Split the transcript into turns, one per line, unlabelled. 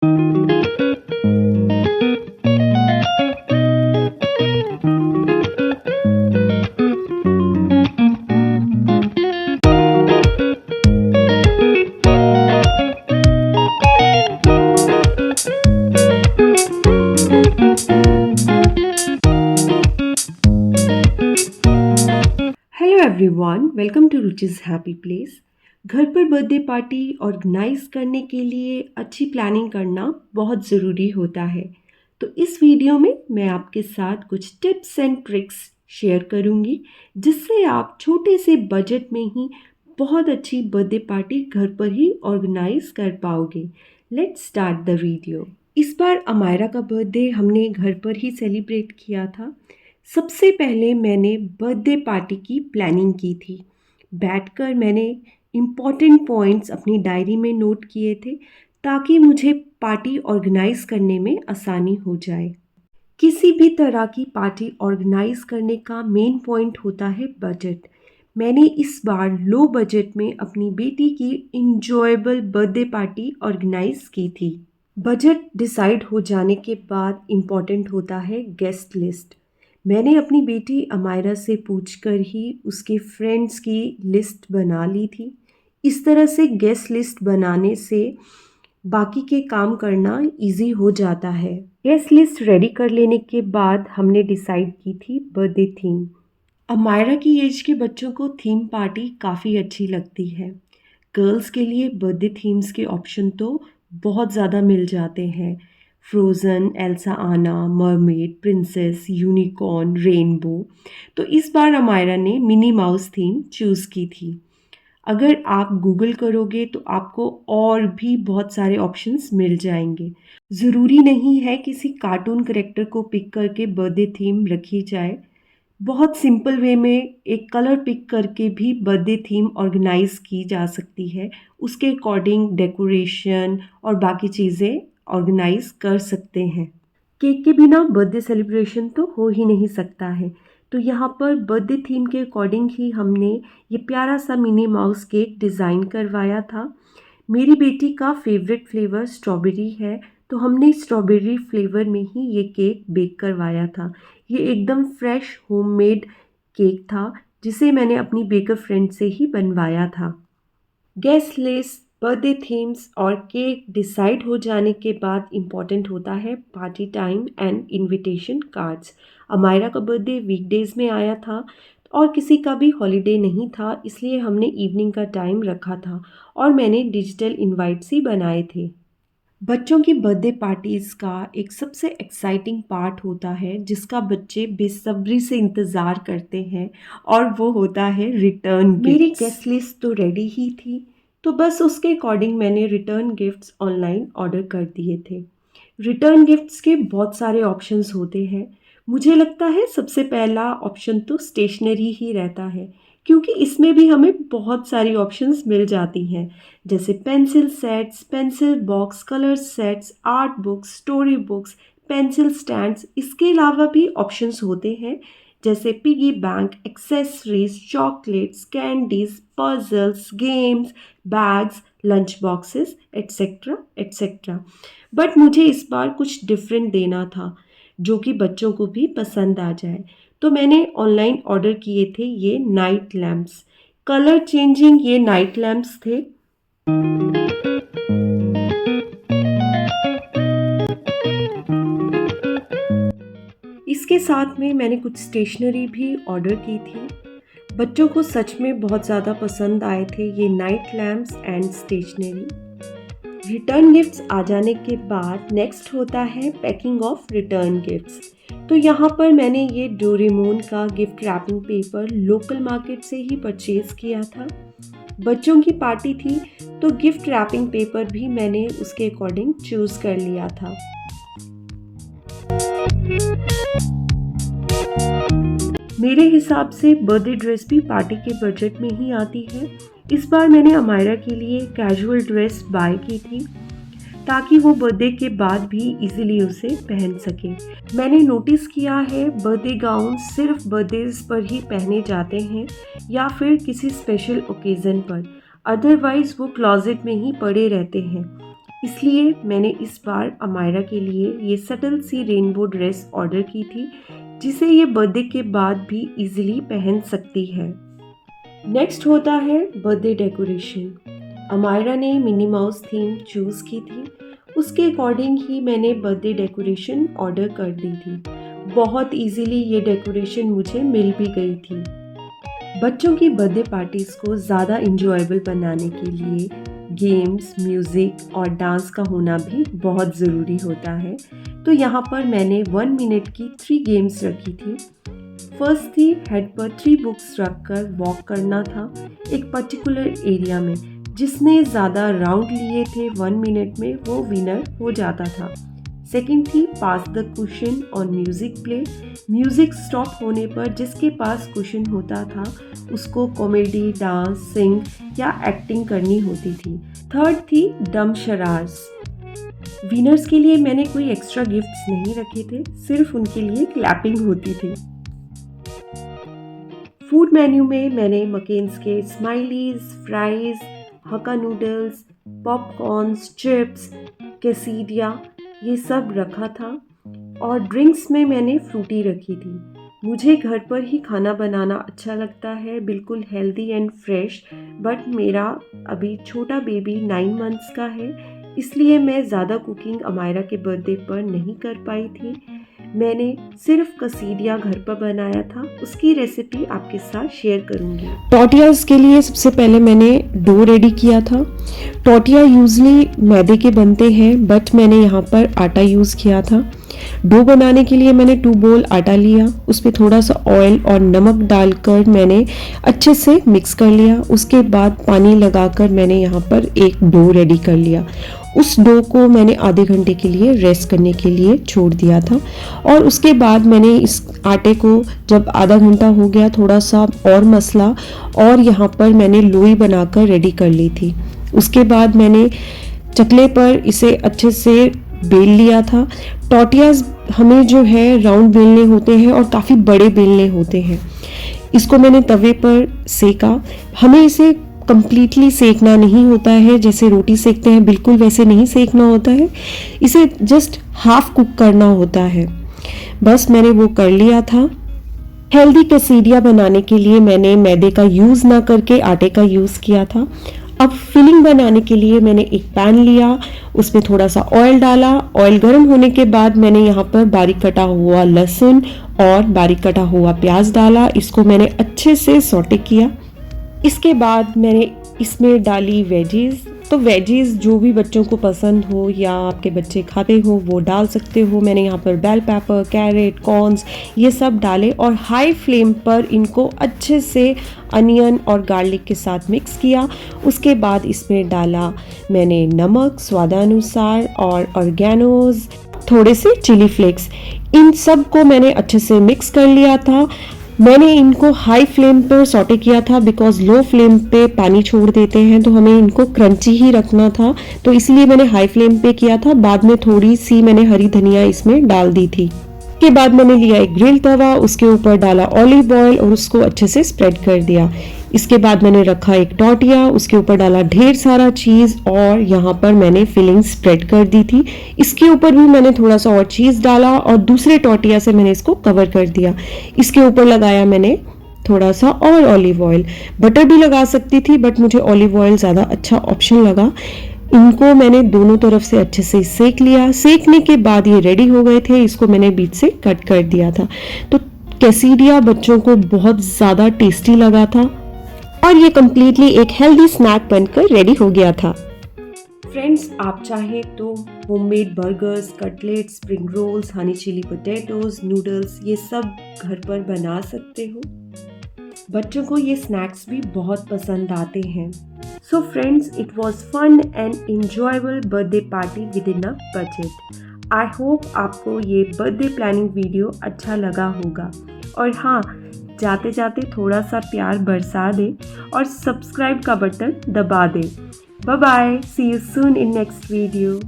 Hello everyone, welcome to Ruchi's happy place. घर पर birthday party organise करने के लिए अच्छी प्लानिंग करना बहुत ज़रूरी होता है। तो इस वीडियो में मैं आपके साथ कुछ टिप्स एंड ट्रिक्स शेयर करूंगी, जिससे आप छोटे से बजट में ही बहुत अच्छी बर्थडे पार्टी घर पर ही ऑर्गेनाइज कर पाओगे। Let's start the video. इस बार अमायरा का बर्थडे हमने घर पर ही सेलिब्रेट किया था। सबसे पहले मैंने बर्थडे पार्टी की प्लानिंग की थी। बैठकर मैंने इम्पॉर्टेंट पॉइंट्स अपनी डायरी में नोट किए थे, ताकि मुझे पार्टी ऑर्गेनाइज करने में आसानी हो जाए। किसी भी तरह की पार्टी ऑर्गेनाइज करने का मेन पॉइंट होता है बजट। मैंने इस बार लो बजट में अपनी बेटी की इंजॉयबल बर्थडे पार्टी ऑर्गेनाइज की थी। बजट डिसाइड हो जाने के बाद इम्पॉर्टेंट होता है गेस्ट लिस्ट। मैंने अपनी बेटी अमायरा से पूछकर ही उसके फ्रेंड्स की लिस्ट बना ली थी। इस तरह से गेस्ट लिस्ट बनाने से बाकी के काम करना इजी हो जाता है। गेस्ट लिस्ट रेडी कर लेने के बाद हमने डिसाइड की थी बर्थडे थीम। अमायरा की एज के बच्चों को थीम पार्टी काफ़ी अच्छी लगती है। गर्ल्स के लिए बर्थडे थीम्स के ऑप्शन तो बहुत ज़्यादा मिल जाते हैं। फ्रोज़न, एल्सा आना, मरमेड, प्रिंसेस, यूनिकॉर्न, रेनबो। तो इस बार अमायरा ने मिनी माउस थीम चूज़ की थी। अगर आप गूगल करोगे तो आपको और भी बहुत सारे ऑप्शंस मिल जाएंगे। ज़रूरी नहीं है किसी कार्टून करेक्टर को पिक करके बर्थडे थीम रखी जाए। बहुत सिंपल वे में एक कलर पिक करके भी बर्थडे थीम ऑर्गेनाइज की जा सकती है। उसके अकॉर्डिंग डेकोरेशन और बाकी चीज़ें ऑर्गेनाइज कर सकते हैं। केक के बिना बर्थडे सेलिब्रेशन तो हो ही नहीं सकता है। तो यहाँ पर बर्थडे थीम के अकॉर्डिंग ही हमने ये प्यारा सा मिनी माउस केक डिज़ाइन करवाया था। मेरी बेटी का फेवरेट फ्लेवर स्ट्रॉबेरी है, तो हमने स्ट्रॉबेरी फ्लेवर में ही ये केक बेक करवाया था। ये एकदम फ्रेश होममेड केक था, जिसे मैंने अपनी बेकर फ्रेंड से ही बनवाया था। गेस्ट लिस्ट, बर्थडे थीम्स और केक डिसाइड हो जाने के बाद इम्पॉर्टेंट होता है party time and invitation cards. Amaira का बर्थडे वीकडेज़ में आया था और किसी का भी हॉलीडे नहीं था, इसलिए हमने इवनिंग का टाइम रखा था और मैंने डिजिटल इनवाइट्स ही बनाए थे। बच्चों की बर्थडे पार्टीज़ का एक सबसे एक्साइटिंग पार्ट होता है, जिसका बच्चे बेसब्री से इंतज़ार करते हैं, और वो होता है रिटर्न गिफ्ट्स। मेरी गेस्ट लिस्ट तो रेडी ही थी, तो बस उसके अकॉर्डिंग मैंने रिटर्न गिफ्ट्स ऑनलाइन ऑर्डर कर दिए थे। रिटर्न गिफ्ट्स के बहुत सारे ऑप्शंस होते हैं। मुझे लगता है सबसे पहला ऑप्शन तो स्टेशनरी ही रहता है, क्योंकि इसमें भी हमें बहुत सारी ऑप्शंस मिल जाती हैं, जैसे pencil sets, pencil box, colour sets, art books, story books, pencil stands. इसके अलावा भी ऑप्शंस होते हैं, जैसे piggy bank, accessories, chocolates, candies, puzzles, games, bags, lunch boxes, etcetera etcetera. But मुझे इस बार कुछ डिफरेंट देना था, जो कि बच्चों को भी पसंद आ जाए। तो मैंने ऑनलाइन ऑर्डर किए थे ये नाइट लैम्प्स। कलर चेंजिंग ये नाइट लैम्प्स थे। इसके साथ में मैंने कुछ स्टेशनरी भी ऑर्डर की थी। बच्चों को सच में बहुत ज़्यादा पसंद आए थे ये night lamps and stationery. Return gifts आ जाने के बाद नेक्स्ट होता है पैकिंग ऑफ रिटर्न गिफ्ट्स। तो यहाँ पर मैंने ये डोरेमोन का gift wrapping paper local market से ही परचेज़ किया था। बच्चों की पार्टी थी, तो गिफ्ट रैपिंग पेपर भी मैंने उसके अकॉर्डिंग चूज़ कर लिया था। मेरे हिसाब से बर्थडे ड्रेस भी पार्टी के बजट में ही आती है। इस बार मैंने अमायरा के लिए कैजुअल ड्रेस बाय की थी, ताकि वो बर्थडे के बाद भी इजीली उसे पहन सके। मैंने नोटिस किया है बर्थडे गाउन सिर्फ बर्थडेज पर ही पहने जाते हैं या फिर किसी स्पेशल ओकेज़न पर, अदरवाइज़ वो क्लोजेट में ही पड़े रहते हैं। इसलिए मैंने इस बार अमायरा के लिए ये सटल सी रेनबो ड्रेस ऑर्डर की थी, जिसे ये बर्थडे के बाद भी इजीली पहन सकती है। नेक्स्ट होता है बर्थडे डेकोरेशन। अमायरा ने मिनी माउस थीम चूज़ की थी, उसके अकॉर्डिंग ही मैंने बर्थडे डेकोरेशन ऑर्डर कर दी थी। बहुत इजीली ये डेकोरेशन मुझे मिल भी गई थी। बच्चों की बर्थडे पार्टीज़ को ज़्यादा इंजॉयबल बनाने के लिए गेम्स, म्यूज़िक और डांस का होना भी बहुत ज़रूरी होता है। तो यहाँ पर मैंने 1 मिनट की 3 गेम्स रखी थी। फर्स्ट थी हेड पर 3 बुक्स रखकर वॉक करना था एक पर्टिकुलर एरिया में। जिसने ज़्यादा राउंड लिए थे 1 मिनट में वो विनर हो जाता था। सेकेंड थी pass the question on music play. Music stop होने पर जिसके पास क्वेश्चन होता था उसको कॉमेडी, डांस, सिंग या एक्टिंग करनी होती थी। थर्ड थी डम शरार्स। विनर्स के लिए मैंने कोई एक्स्ट्रा गिफ्ट्स नहीं रखे थे, सिर्फ उनके लिए क्लैपिंग होती थी। फूड मेन्यू में मैंने मकेन्स के स्माइलीज, फ्राइज, हक्का नूडल्स, पॉपकॉर्न्स, चिप्स, कैसीडिया ये सब रखा था। और ड्रिंक्स में मैंने फ्रूटी रखी थी। मुझे घर पर ही खाना बनाना अच्छा लगता है, बिल्कुल हेल्दी एंड फ्रेश। बट मेरा अभी छोटा बेबी 9 मंथ्स का है, इसलिए मैं ज़्यादा कुकिंग अमायरा के बर्थडे पर नहीं कर पाई थी। मैंने सिर्फ कसीडिया घर पर बनाया था, उसकी रेसिपी आपके साथ शेयर करूंगी। टॉर्टियाज़ के लिए सबसे पहले मैंने डो रेडी किया था। टॉर्टिया यूजली मैदे के बनते हैं, बट मैंने यहाँ पर आटा यूज़ किया था। डो बनाने के लिए मैंने 2 बोल आटा लिया, उस पर थोड़ा सा ऑयल और नमक डालकर मैंने अच्छे से मिक्स कर लिया। उसके बाद पानी लगाकर मैंने यहाँ पर एक डो रेडी कर लिया। उस डो को मैंने आधे घंटे के लिए रेस्ट करने के लिए छोड़ दिया था। और उसके बाद मैंने इस आटे को जब आधा घंटा हो गया थोड़ा सा और मसला और यहाँ पर मैंने लोई बनाकर रेडी कर ली थी। उसके बाद मैंने चकले पर इसे अच्छे से बेल लिया था। टॉर्टियाज़ हमें जो है राउंड बेलने होते हैं और काफ़ी बड़े बेलने होते हैं। इसको मैंने तवे पर सेका। हमें इसे कंप्लीटली सेकना नहीं होता है, जैसे रोटी सेकते हैं बिल्कुल वैसे नहीं सेकना होता है, इसे जस्ट हाफ कुक करना होता है। बस मैंने वो कर लिया था। हेल्दी कैसीडिया बनाने के लिए मैंने मैदे का यूज़ ना करके आटे का यूज़ किया था। अब फिलिंग बनाने के लिए मैंने एक पैन लिया, उसमें थोड़ा सा ऑयल डाला। ऑयल गर्म होने के बाद मैंने यहाँ पर बारीक कटा हुआ लहसुन और बारीक कटा हुआ प्याज डाला। इसको मैंने अच्छे से सौटे किया। इसके बाद मैंने इसमें डाली वेजीज। तो वेजीज जो भी बच्चों को पसंद हो या आपके बच्चे खाते हो वो डाल सकते हो। मैंने यहाँ पर बेल पेपर, कैरेट, कॉर्न्स ये सब डाले और हाई फ्लेम पर इनको अच्छे से अनियन और गार्लिक के साथ मिक्स किया। उसके बाद इसमें डाला मैंने नमक स्वादानुसार और ऑर्गेनोज, थोड़े से चिली फ्लेक्स। इन सब को मैंने अच्छे से मिक्स कर लिया था। मैंने इनको हाई फ्लेम पर सॉटे किया था बिकॉज लो फ्लेम पे पानी छोड़ देते हैं, तो हमें इनको क्रंची ही रखना था, तो इसलिए मैंने हाई फ्लेम पे किया था। बाद में थोड़ी सी मैंने हरी धनिया इसमें डाल दी थी। उसके बाद मैंने लिया एक ग्रिल तवा, उसके ऊपर डाला ऑलिव ऑयल और उसको अच्छे से स्प्रेड कर दिया। इसके बाद मैंने रखा एक टॉर्टिया, उसके ऊपर डाला ढेर सारा चीज़ और यहाँ पर मैंने फिलिंग स्प्रेड कर दी थी। इसके ऊपर भी मैंने थोड़ा सा और चीज़ डाला और दूसरे टॉर्टिया से मैंने इसको कवर कर दिया। इसके ऊपर लगाया मैंने थोड़ा सा और ऑलिव ऑयल। बटर भी लगा सकती थी बट मुझे ऑलिव ऑयल ज़्यादा अच्छा ऑप्शन लगा। इनको मैंने दोनों तरफ से अच्छे से सेक लिया। सेकने के बाद ये रेडी हो गए थे। इसको मैंने बीच से कट कर दिया था। तो कैसीडिया बच्चों को बहुत ज़्यादा टेस्टी लगा था और ये कम्प्लीटली एक हेल्दी स्नैक बनकर रेडी हो गया था। फ्रेंड्स, आप चाहें तो homemade burgers, cutlets, spring rolls, honey chilli potatoes, noodles ये सब घर पर बना सकते हो। बच्चों को ये स्नैक्स भी बहुत पसंद आते हैं। So friends, it was fun and enjoyable birthday party within a budget. I hope आपको ये बर्थडे प्लानिंग वीडियो अच्छा लगा होगा। और हाँ, जाते जाते थोड़ा सा प्यार बरसा दे और सब्सक्राइब का बटन दबा दे। Bye bye, see you soon in next video.